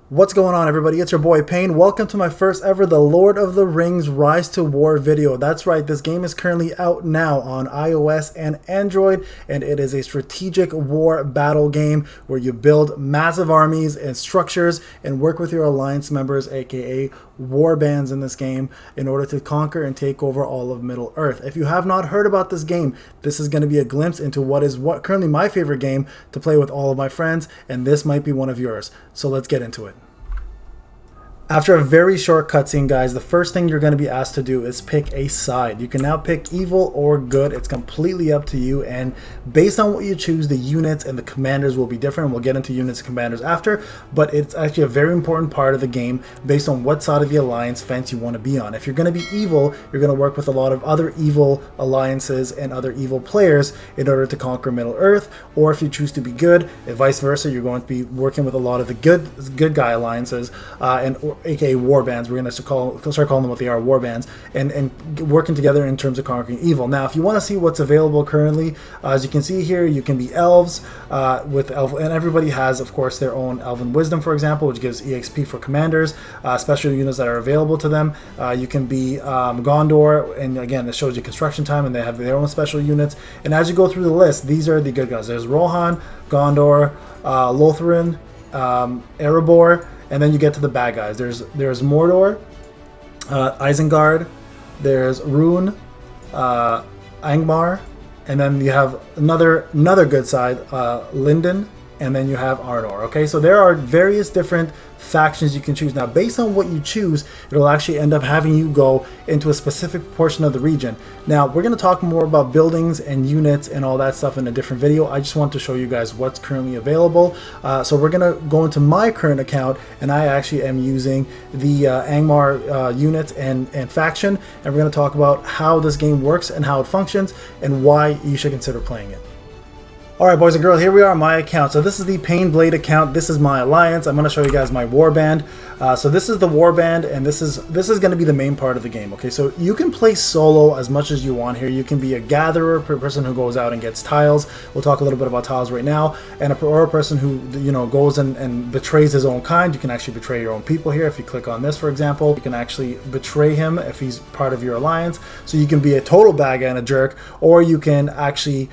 What's going on, everybody? It's your boy Payne. Welcome to my first ever The Lord of the Rings Rise to War video. That's right, this game is currently out now on iOS and Android, and it is a strategic war battle game where you build massive armies and structures and work with your alliance members, aka Warbands, in this game in order to conquer and take over all of Middle Earth. If you have not heard about this game, this is going to be a glimpse into what is currently my favorite game to play with all of my friends, and this might be one of yours. So let's get into it. After a very short cutscene, guys, the first thing you're going to be asked to do is pick a side. You can now pick evil or good. It's completely up to you, and based on what you choose, the units and the commanders will be different. We'll get into units and commanders after, but it's actually a very important part of the game based on what side of the alliance fence you want to be on. If you're going to be evil, you're going to work with a lot of other evil alliances and other evil players in order to conquer Middle Earth, or if you choose to be good, and vice versa, you're going to be working with a lot of the good guy alliances aka Warbands. We're going to start calling them what they are, Warbands, and working together in terms of conquering evil. Now, if you want to see what's available currently, as you can see here, you can be elves and everybody has, of course, their own elven wisdom, for example, which gives EXP for commanders, special units that are available to them. You can be Gondor, and again, this shows you construction time, and they have their own special units. And as you go through the list, these are the good guys. There's Rohan, Gondor, Lotharin, Erebor, and then you get to the bad guys. There's Mordor, Isengard, there's Rune, Angmar, and then you have another good side, Lindon, and then you have Arnor. Okay, so there are various different factions you can choose. Now, based on what you choose, it'll actually end up having you go into a specific portion of the region. Now, we're going to talk more about buildings and units and all that stuff in a different video. I just want to show you guys what's currently available. So we're going to go into my current account, and I actually am using the Angmar unit and faction, and we're going to talk about how this game works and how it functions and why you should consider playing it. Alright, boys and girls, here we are on my account. So this is the Payneblade account. This is my alliance. I'm going to show you guys my warband. So this is the warband, and this is going to be the main part of the game. Okay, so you can play solo as much as you want here. You can be a gatherer, a person who goes out and gets tiles. We'll talk a little bit about tiles right now. And or a person who, you know, goes and betrays his own kind. You can actually betray your own people here. If you click on this, for example, you can actually betray him if he's part of your alliance. So you can be a total bad guy and a jerk, or you can actually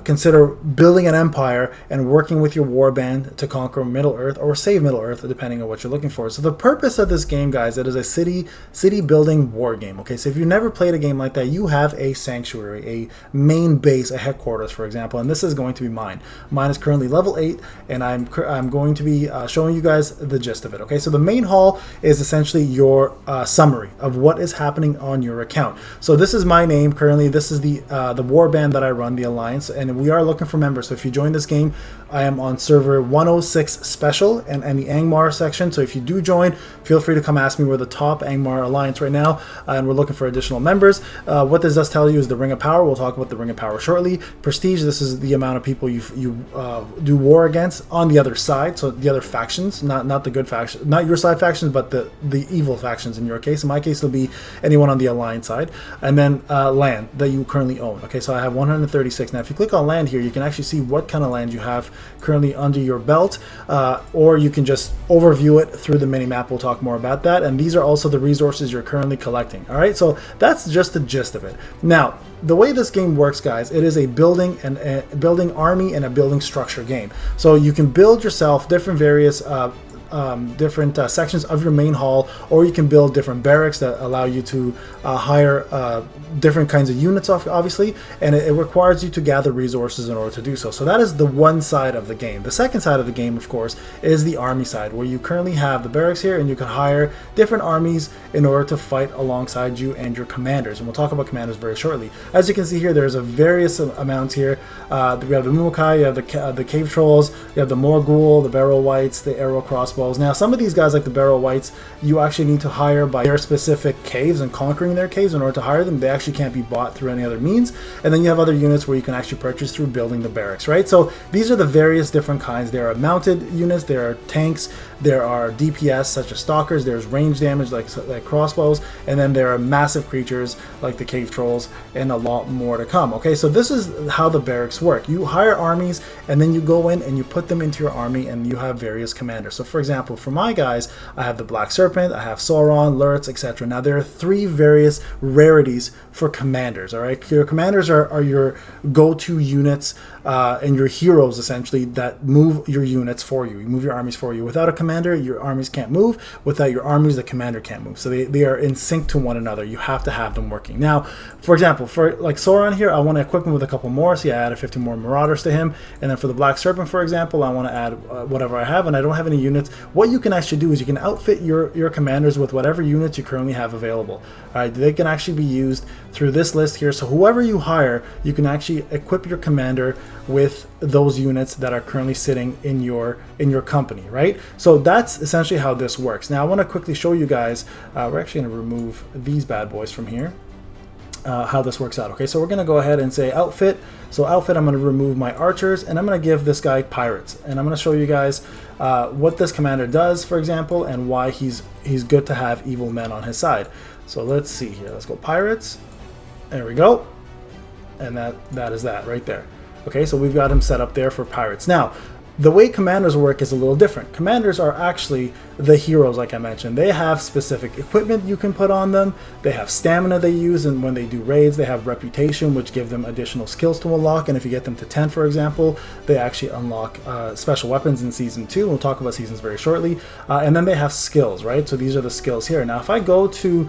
consider building an empire and working with your warband to conquer Middle Earth or save Middle Earth, depending on what you're looking for. So the purpose of this game, guys, it is a city building war game. Okay, so if you've never played a game like that, you have a sanctuary, a main base, a headquarters, for example, and this is going to be mine. Mine is currently level 8, and I'm going to be showing you guys the gist of it. Okay, so the main hall is essentially your summary of what is happening on your account. So this is my name currently. This is the warband that I run, the alliance, and we are looking for members. So if you join this game, I am on server 106 special and the Angmar section. So if you do join, feel free to come ask me. We're the top Angmar alliance right now, and we're looking for additional members. What this does tell you is the Ring of Power. We'll talk about the Ring of Power shortly. Prestige, this is the amount of people you do war against on the other side. So the other factions, not the good faction, not your side factions, but the evil factions in your case. In my case, it'll be anyone on the alliance side. And then land that you currently own. Okay, so I have 136. Now, if you click on land here, you can actually see what kind of land you have currently under your belt, or you can just overview it through the mini map. We'll talk more about that, and these are also the resources you're currently collecting. All right, so that's just the gist of it. Now, the way this game works, guys, it is a building army and a building structure game. So you can build yourself different various sections of your main hall, or you can build different barracks that allow you to hire different kinds of units, obviously, and it requires you to gather resources in order to do so. So that is the one side of the game. The second side of the game, of course, is the army side, where you currently have the barracks here, and you can hire different armies in order to fight alongside you and your commanders. And we'll talk about commanders very shortly. As you can see here, there's a various amounts here. We have the Mumakai, you have the cave trolls, you have the Morgul, the barrel whites, the arrow crossbows. Now, some of these guys, like the barrel whites, you actually need to hire by their specific caves and conquering their caves in order to hire them. They actually can't be bought through any other means. And then you have other units where you can actually purchase through building the barracks, right? So these are the various different kinds. There are mounted units, there are tanks, there are DPS such as stalkers, there's range damage like crossbows, and then there are massive creatures like the cave trolls, and a lot more to come. Okay, so this is how the barracks work. You hire armies, and then you go in and you put them into your army, and you have various commanders. So for example, for my guys, I have the Black Serpent, I have Sauron, Lurtz, etc. Now there are 3 various rarities for commanders. All right, your commanders are your go-to units and your heroes essentially that move your units for you. You move your armies for you. Without a commander, your armies can't move. Without your armies, the commander can't move. So they are in sync to one another. You have to have them working. Now, for example, for like Sauron here, I want to equip him with a couple more. So yeah, I added 15 more Marauders to him. And then for the Black Serpent, for example, I want to add whatever I have, and I don't have any units. What you can actually do is you can outfit your commanders with whatever units you currently have available. All right, they can actually be used through this list here. So whoever you hire, you can actually equip your commander with those units that are currently sitting in your company, right? So that's essentially how this works. Now I want to quickly show you guys, we're actually going to remove these bad boys from here, how this works out. Okay, so we're going to go ahead and say outfit. So outfit, I'm going to remove my archers, and I'm going to give this guy pirates, and I'm going to show you guys what this commander does, for example, and why he's good to have evil men on his side. So let's see here, let's go pirates. There we go, and that is that right there. Okay, so we've got him set up there for pirates. Now, the way commanders work is a little different. Commanders are actually the heroes, like I mentioned. They have specific equipment you can put on them. They have stamina they use, and when they do raids, they have reputation, which give them additional skills to unlock. And if you get them to 10, for example, they actually unlock special weapons in Season 2. We'll talk about seasons very shortly. And then they have skills, right? So these are the skills here. Now, if I go to,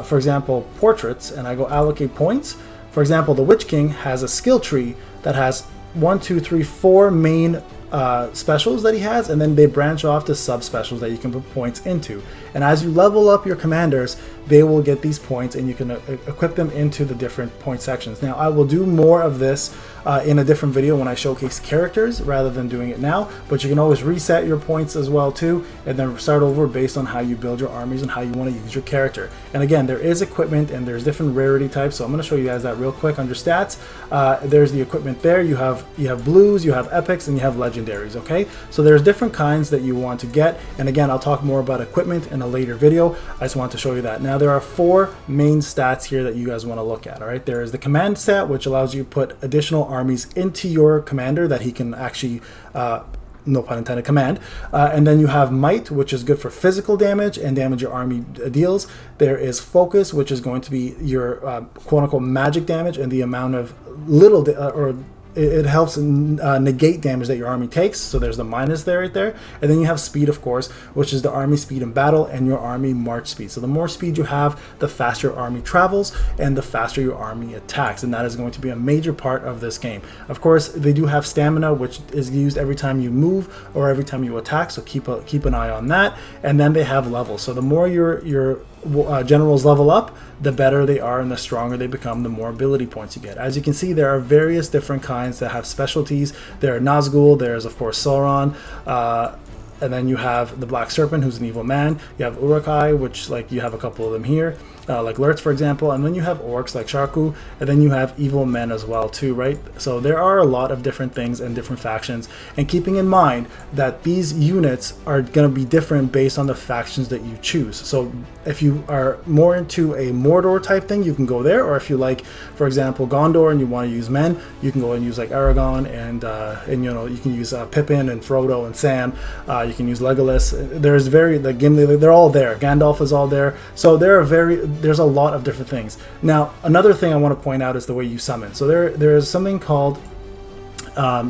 for example, portraits, and I go allocate points, for example, the Witch King has a skill tree that has 1, 2, 3, 4 main specials that he has, and then they branch off to sub specials that you can put points into. And as you level up your commanders, they will get these points, and you can equip them into the different point sections. Now I will do more of this in a different video when I showcase characters rather than doing it now, but you can always reset your points as well too, and then start over based on how you build your armies and how you want to use your character. And again, there is equipment and there's different rarity types, so I'm going to show you guys that real quick under stats. There's the equipment there. You have blues, you have epics, and you have legendaries. Okay, so there's different kinds that you want to get, and again, I'll talk more about equipment in a later video. I just want to show you that. Now there are 4 main stats here that you guys want to look at. All right, there is the command stat, which allows you to put additional armies into your commander that he can actually no pun intended, command. And then you have might, which is good for physical damage and damage your army deals. There is focus, which is going to be your quote-unquote magic damage and the amount of little it helps negate damage that your army takes. So there's the minus there, right there. And then you have speed, of course, which is the army speed in battle and your army march speed. So the more speed you have, the faster your army travels and the faster your army attacks. And that is going to be a major part of this game. Of course, they do have stamina, which is used every time you move or every time you attack. So keep an eye on that. And then they have levels. So the more your generals level up, the better they are and the stronger they become, the more ability points you get. As you can see, there are various different kinds that have specialties. There are Nazgul, there's of course Sauron, and then you have the Black Serpent, who's an evil man. You have Uruk-hai, which like you have a couple of them here, like Lurtz, for example, and then you have orcs like Sharku, and then you have evil men as well too, right? So there are a lot of different things and different factions, and keeping in mind that these units are going to be different based on the factions that you choose. So if you are more into a Mordor type thing, you can go there, or if you like, for example, Gondor and you want to use men, you can go and use like Aragorn, and you know, you can use Pippin and Frodo and Sam. You can use Legolas. There's like Gimli, they're all there. Gandalf is all there. So there's a lot of different things. Now, another thing I want to point out is the way you summon. So there is something called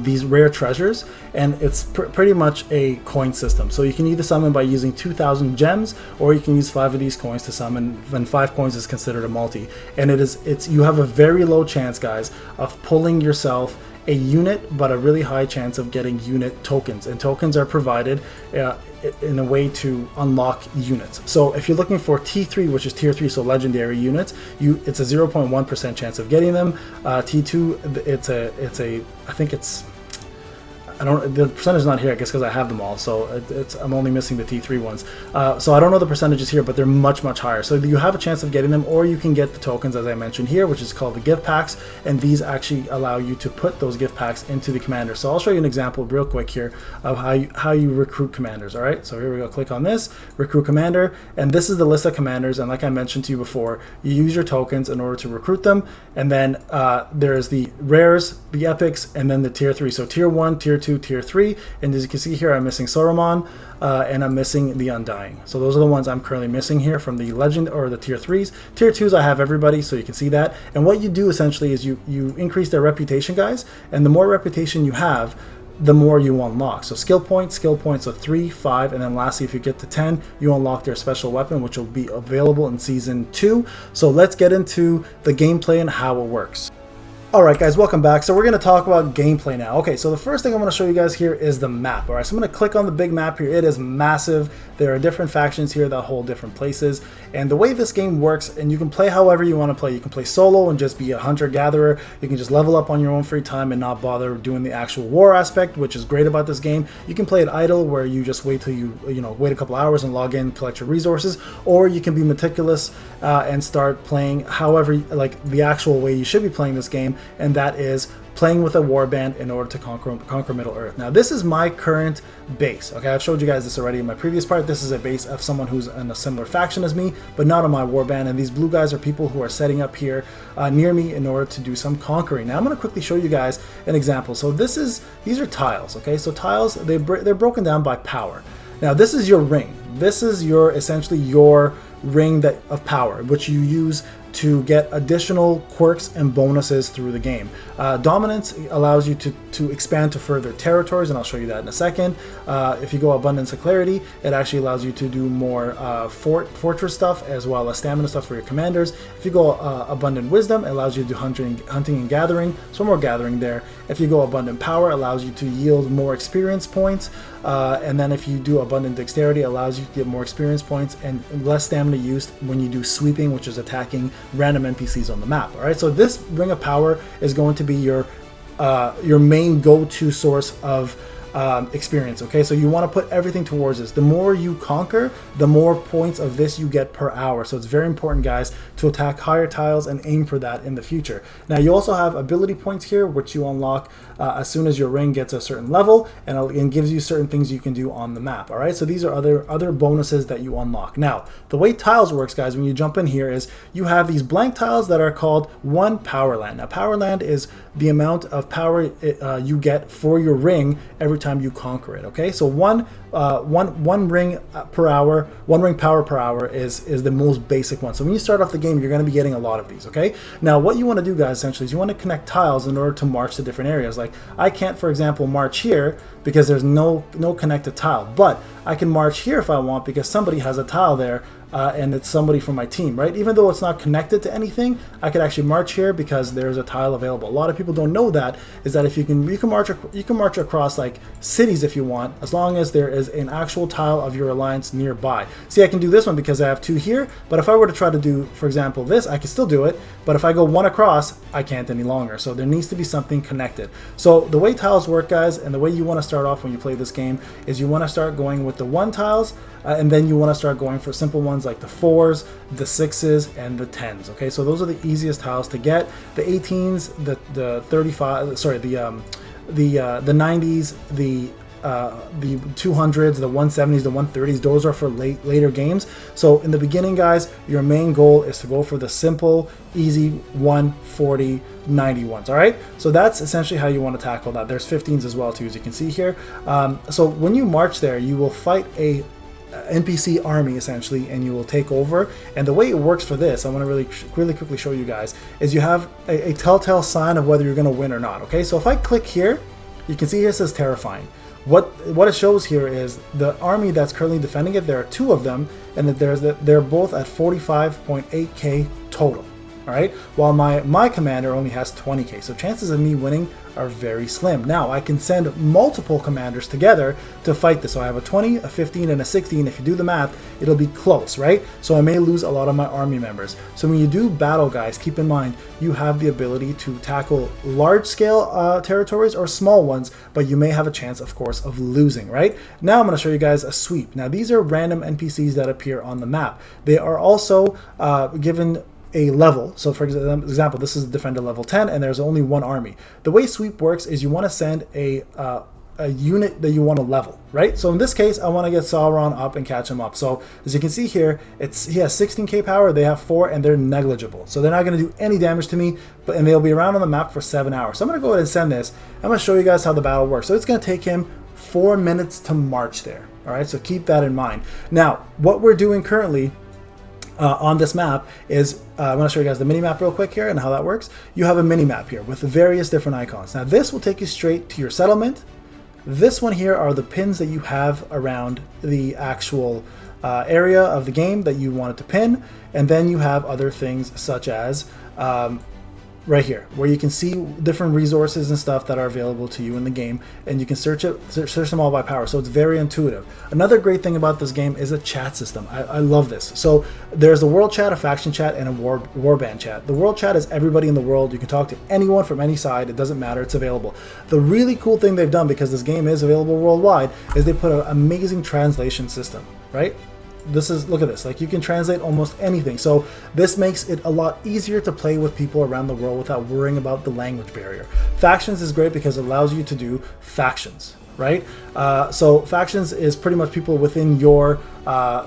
these rare treasures, and it's pretty much a coin system. So you can either summon by using 2,000 gems, or you can use 5 of these coins to summon. Then 5 coins is considered a multi, and you have a very low chance, guys, of pulling yourself a unit, but a really high chance of getting unit tokens, and tokens are provided in a way to unlock units. So if you're looking for T3, which is tier 3, so legendary units, it's a 0.1% chance of getting them. T2, it's a I think it's, the percentage is not here, I guess, because I have them all. So I'm only missing the T3 ones. So I don't know the percentages here, but they're much higher. So you have a chance of getting them, or you can get the tokens, as I mentioned here, which is called the gift packs. And these actually allow you to put those gift packs into the commander. So I'll show you an example real quick here of how you recruit commanders. All right, so here we go. Click on this, recruit commander, and this is the list of commanders. And like I mentioned to you before, you use your tokens in order to recruit them. And then there's the rares, the epics, and then the tier 3. So tier 1, tier 2, tier 3, and as you can see here, I'm missing Saruman, and I'm missing the Undying. So those are the ones I'm currently missing here from the legend or the tier 3s. Tier 2s I have everybody, so you can see that. And what you do essentially is you increase their reputation, guys, and the more reputation you have, the more you unlock. So skill points of 3, 5, and then lastly, if you get to 10, you unlock their special weapon, which will be available in season 2. So let's get into the gameplay and how it works. Alright guys, welcome back. So we're going to talk about gameplay now. Okay, so the first thing I'm going to show you guys here is the map. Alright, so I'm going to click on the big map here. It is massive. There are different factions here that hold different places. And the way this game works, and you can play however you want to play. You can play solo and just be a hunter-gatherer. You can just level up on your own free time and not bother doing the actual war aspect, which is great about this game. You can play it idle, where you just wait till you wait a couple hours and log in, collect your resources. Or you can be meticulous and start playing however, like the actual way you should be playing this game, and that is playing with a warband in order to conquer Middle-earth. Now this is my current base. Okay, I've showed you guys this already in my previous part. This is a base of someone who's in a similar faction as me, but not on my warband, and these blue guys are people who are setting up here near me in order to do some conquering. Now I'm going to quickly show you guys an example. So these are tiles. Okay, so tiles, they're broken down by power. Now this is your ring. This is essentially your ring of power, which you use to get additional quirks and bonuses through the game. Dominance allows you to expand to further territories, and I'll show you that in a second. If you go Abundance of Clarity, it actually allows you to do more fortress stuff as well as stamina stuff for your commanders. If you go Abundant Wisdom, it allows you to do hunting and gathering, so more gathering there. If you go Abundant Power, it allows you to yield more experience points. And then if you do Abundant Dexterity, it allows you to get more experience points and less stamina used when you do sweeping, which is attacking random NPCs on the map. All right, so this Ring of Power is going to be your main go-to source of experience. Okay, so you want to put everything towards this. The more you conquer, the more points of this you get per hour. So it's very important, guys, to attack higher tiles and aim for that in the future. Now you also have ability points here, which you unlock as soon as your ring gets a certain level, and gives you certain things you can do on the map. All right, so these are other bonuses that you unlock. Now the way tiles works, guys, when you jump in here, is you have these blank tiles that are called 1 power land. Now power land is the amount of power you get for your ring every time you conquer it. Okay, so one ring per hour, 1 ring power per hour is the most basic one. So when you start off the game, you're going to be getting a lot of these. Okay, now what you want to do, guys, essentially is you want to connect tiles in order to march to different areas. Like I can't, for example, march here because there's no connected tile, but I can march here if I want because somebody has a tile there. And it's somebody from my team, right? Even though it's not connected to anything, I could actually march here because there's a tile available. A lot of people don't know that, is that if you can march across like cities if you want, as long as there is an actual tile of your alliance nearby. See, I can do this one because I have 2 here, but if I were to try to do, for example, this, I can still do it, but if I go 1 across, I can't any longer. So there needs to be something connected. So the way tiles work, guys, and the way you want to start off when you play this game is you want to start going with the 1 tiles, and then you want to start going for simple ones like the 4s, the 6s, and the 10s. Okay, so those are the easiest tiles to get. The 18s, the 35, sorry, the 90s, the 200s, the 170s, the 130s, those are for later games. So in the beginning, guys, your main goal is to go for the simple, easy 140, 90 ones. All right, so that's essentially how you want to tackle that. There's 15s as well too, as you can see here. So when you march there, you will fight a NPC army essentially, and you will take over. And the way it works for this, I want to really quickly show you guys, is you have a telltale sign of whether you're going to win or not. Okay, so if I click here, you can see here it says terrifying. What it shows here is the army that's currently defending it. There are 2 of them, and that they're both at 45.8k total. All right, while my commander only has 20k, so chances of me winning are very slim. Now I can send multiple commanders together to fight this. So I have a 20, a 15, and a 16. If you do the math, it'll be close, right? So I may lose a lot of my army members. So when you do battle, guys, keep in mind you have the ability to tackle large-scale territories or small ones, but you may have a chance, of course, of losing, right? Now I'm going to show you guys a sweep. Now these are random NPCs that appear on the map. They are also given a level. So for example, this is defender level 10 and there's only 1 army. The way sweep works is you want to send a a unit that you want to level, right? So in this case, I want to get Sauron up and catch him up. So as you can see here, he has 16k power, they have 4, and they're negligible. So they're not going to do any damage to me, and they'll be around on the map for 7 hours. So I'm going to go ahead and send this. I'm going to show you guys how the battle works. So it's going to take him 4 minutes to march there. All right, so keep that in mind. Now, what we're doing currently on this map is, I'm going to show you guys the mini map real quick here and how that works. You have a mini map here with various different icons. Now this will take you straight to your settlement. This one here are the pins that you have around the actual area of the game that you wanted to pin, and then you have other things such as right here, where you can see different resources and stuff that are available to you in the game, and you can search them all by power. So it's very intuitive. Another great thing about this game is a chat system. I love this. So there's a world chat, a faction chat, and a warband chat. The world chat is everybody in the world. You can talk to anyone from any side. It doesn't matter. It's available. The really cool thing they've done, because this game is available worldwide, is they put an amazing translation system, right? Look at this, like you can translate almost anything. So this makes it a lot easier to play with people around the world without worrying about the language barrier. Factions is great because it allows you to do factions, right? So factions is pretty much people within your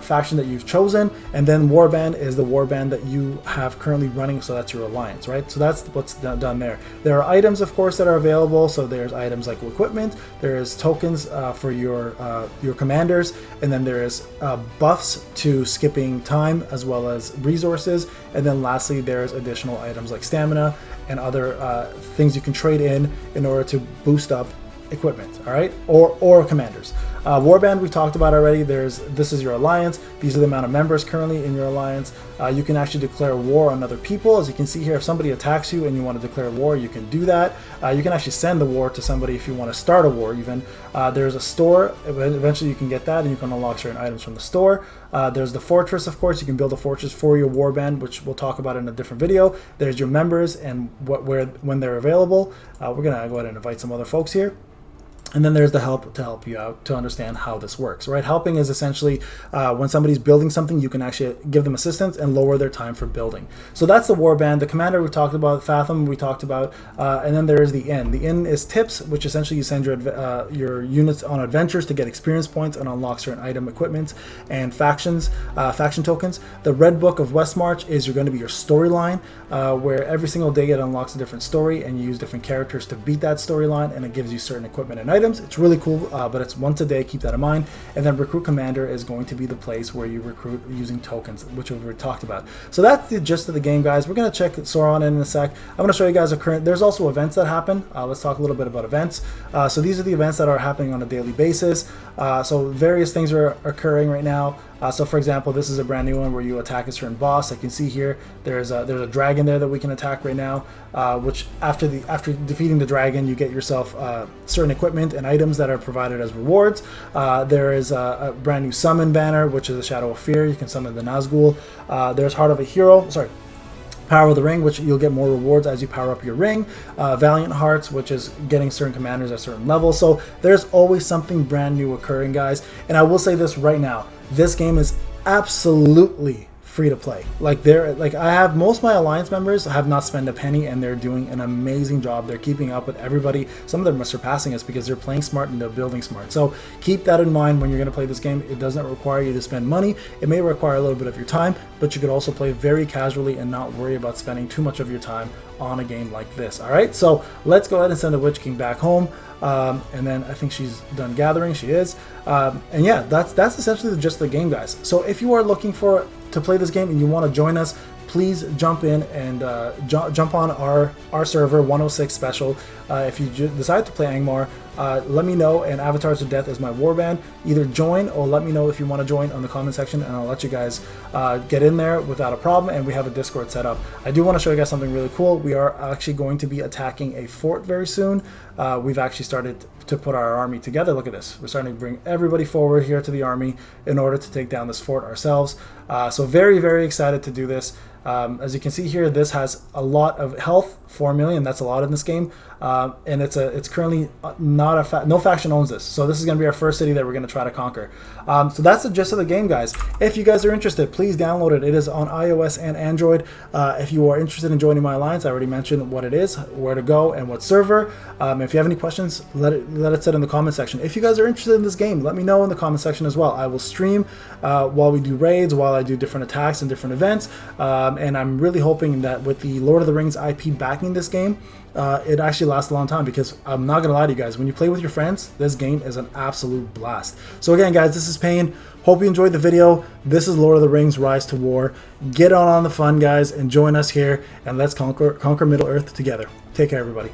faction that you've chosen, and then warband is the warband that you have currently running, so that's your alliance, right? So that's what's done there. There are items, of course, that are available. So there's items like equipment, there's tokens for your commanders, and then there's buffs to skipping time as well as resources, and then lastly there's additional items like stamina and other things you can trade in order to boost up equipment, all right, or commanders. Warband we've talked about already. This is your alliance. These are the amount of members currently in your alliance. You can actually declare war on other people. As you can see here, if somebody attacks you and you want to declare war, you can do that. You can actually send the war to somebody if you want to start a war even. There's a store. Eventually you can get that and you can unlock certain items from the store. There's the fortress, of course. You can build a fortress for your warband, which we'll talk about in a different video. There's your members and when they're available. We're gonna go ahead and invite some other folks here. And then there's the help to help you out to understand how this works, right? Helping is essentially when somebody's building something, you can actually give them assistance and lower their time for building. So that's the warband. The commander we talked about, Fathom we talked about, and then there is the inn. The inn is tips, which essentially you send your units on adventures to get experience points and unlock certain item equipment and faction tokens. The Red Book of Westmarch is going to be your storyline, where every single day it unlocks a different story and you use different characters to beat that storyline, and it gives you certain equipment and items. It's really cool, but it's once a day. Keep that in mind. And then Recruit Commander is going to be the place where you recruit using tokens, which we've already talked about. So that's the gist of the game, guys. We're going to check Sauron in a sec. I'm going to show you guys there's also events that happen. Let's talk a little bit about events. So these are the events that are happening on a daily basis. So various things are occurring right now. So for example, this is a brand new one where you attack a certain boss. Like you can see here, there's a dragon there that we can attack right now, which after defeating the dragon, you get yourself certain equipment and items that are provided as rewards. There is a brand new summon banner, which is a Shadow of Fear. You can summon the Nazgul. There's Heart of a Hero, Power of the Ring, which you'll get more rewards as you power up your ring. Valiant Hearts, which is getting certain commanders at certain levels. So there's always something brand new occurring, guys. And I will say this right now, this game is absolutely free to play. Like I have most of my alliance members have not spent a penny, and they're doing an amazing job. They're keeping up with everybody. Some of them are surpassing us because they're playing smart and they're building smart. So keep that in mind when you're going to play this game. It doesn't require you to spend money. It may require a little bit of your time, but you could also play very casually and not worry about spending too much of your time on a game like this. All right, so let's go ahead and send the Witch King back home. And then I think she's done gathering. She is. And yeah, that's essentially the gist of the game, guys. So if you are looking to play this game and you want to join us, please jump in and jump on our server 106 special. If you decide to play Angmar, let me know, and Avatars of Death is my warband. Either join or let me know if you want to join on the comment section, and I'll let you guys get in there without a problem. And we have a Discord set up. I do want to show you guys something really cool. We are actually going to be attacking a fort very soon. We've actually started to put our army together. Look at this. We're starting to bring everybody forward here to the army in order to take down this fort ourselves. So very, very excited to do this. As you can see here, this has a lot of health 4 million. That's a lot in this game, and it's currently not no faction owns this, so this is going to be our first city that we're going to try to conquer. So that's the gist of the game, guys. If you guys are interested, please download it. It is on iOS and Android. If you are interested in joining my alliance, I already mentioned what it is, where to go, and what server. If you have any questions, let it sit in the comment section. If you guys are interested in this game, let me know in the comment section as well. I will stream while we do raids, while I do different attacks and different events, and I'm really hoping that with the Lord of the Rings IP backing this game, it actually lasts a long time, because I'm not gonna lie to you guys, when you play with your friends, this game is an absolute blast. So again, guys, this is Payne. Hope you enjoyed the video. This is Lord of the Rings Rise to War. Get on the fun, guys, and join us here, and let's conquer Middle Earth together. Take care, everybody.